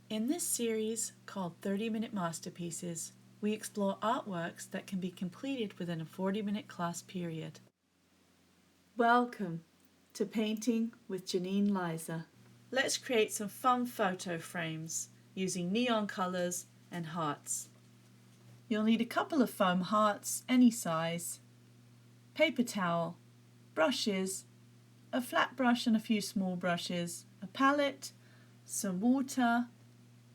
In this series called 30-Minute Masterpieces, we explore artworks that can be completed within a 40-minute class period. Welcome to Painting with Janine Liza. Let's create some fun photo frames using neon colours and hearts. You'll need a couple of foam hearts, any size, paper towel, brushes, a flat brush and a few small brushes, a palette, some water,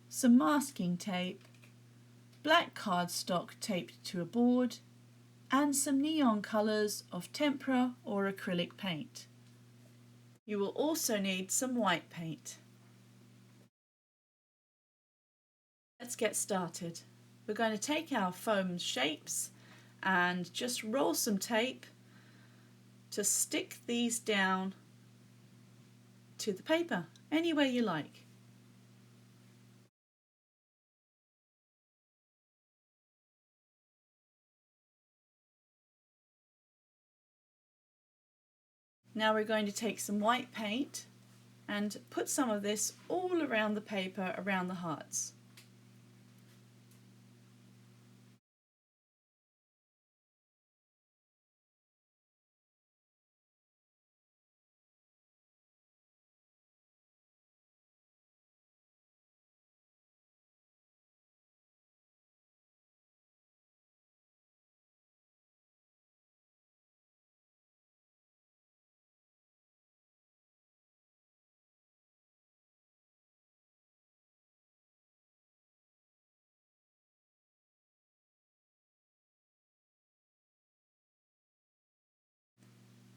some masking tape, black cardstock taped to a board, and some neon colours of tempera or acrylic paint. You will also need some white paint. Let's get started. We're going to take our foam shapes and just roll some tape to stick these down to the paper, any way you like. Now we're going to take some white paint and put some of this all around the paper, around the hearts.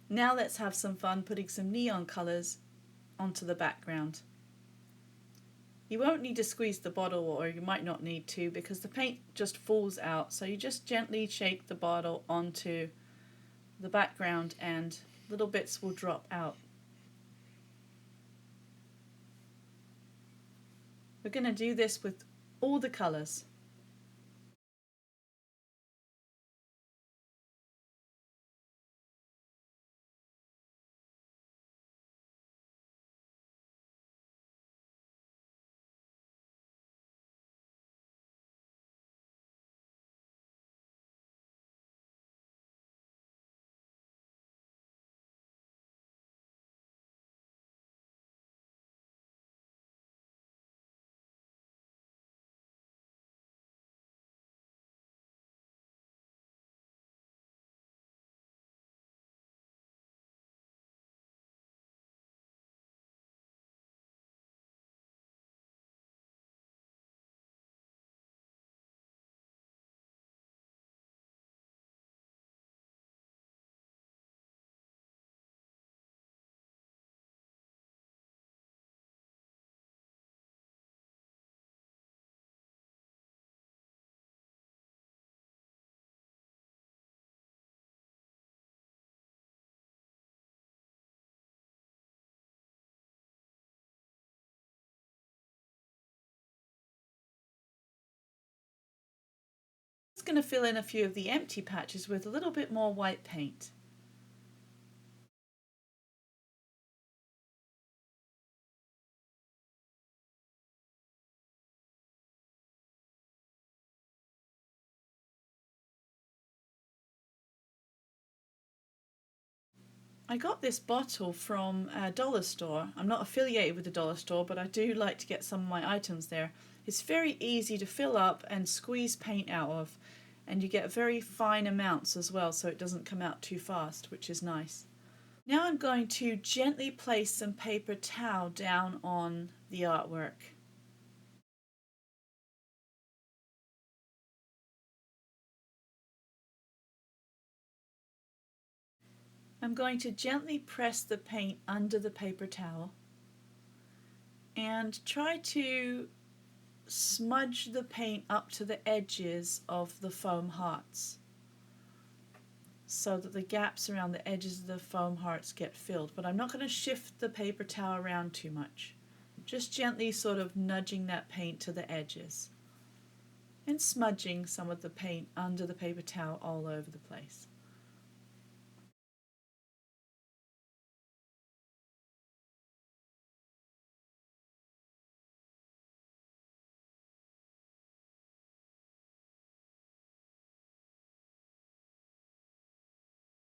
Now let's have some fun putting some neon colours onto the background. You won't need to squeeze the bottle, or you might not need to, because the paint just falls out, so you just gently shake the bottle onto the background and little bits will drop out. We're going to do this with all the colours. I'm just going to fill in a few of the empty patches with a little bit more white paint. I got this bottle from a dollar store. I'm not affiliated with the dollar store, but I do like to get some of my items there. It's very easy to fill up and squeeze paint out of, and you get very fine amounts as well, so it doesn't come out too fast, which is nice. Now I'm going to gently place some paper towel down on the artwork. I'm going to gently press the paint under the paper towel and try to smudge the paint up to the edges of the foam hearts so that the gaps around the edges of the foam hearts get filled. But I'm not going to shift the paper towel around too much. Just gently sort of nudging that paint to the edges and smudging some of the paint under the paper towel all over the place.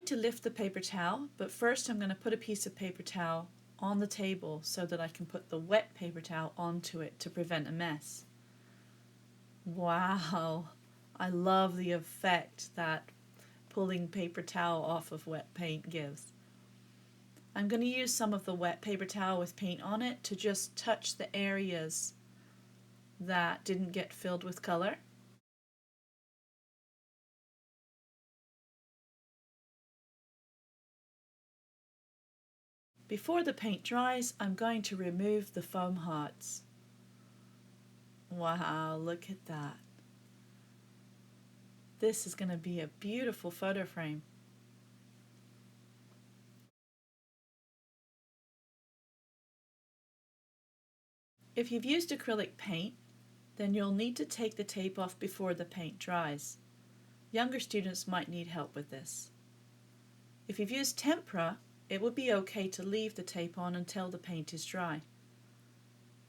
To lift the paper towel, but first I'm going to put a piece of paper towel on the table so that I can put the wet paper towel onto it to prevent a mess. Wow, I love the effect that pulling paper towel off of wet paint gives. I'm going to use some of the wet paper towel with paint on it to just touch the areas that didn't get filled with color. Before the paint dries, I'm going to remove the foam hearts. Wow, look at that. This is going to be a beautiful photo frame. If you've used acrylic paint, then you'll need to take the tape off before the paint dries. Younger students might need help with this. If you've used tempera, it would be okay to leave the tape on until the paint is dry.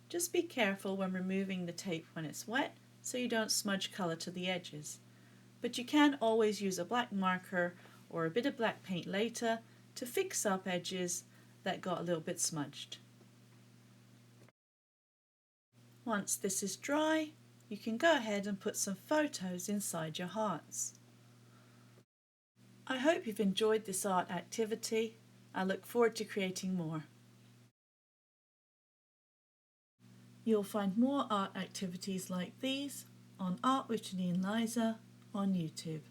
Just be careful when removing the tape when it's wet so you don't smudge color to the edges. But you can always use a black marker or a bit of black paint later to fix up edges that got a little bit smudged. Once this is dry, you can go ahead and put some photos inside your hearts. I hope you've enjoyed this art activity. I look forward to creating more. You'll find more art activities like these on Art with Janine Liza on YouTube.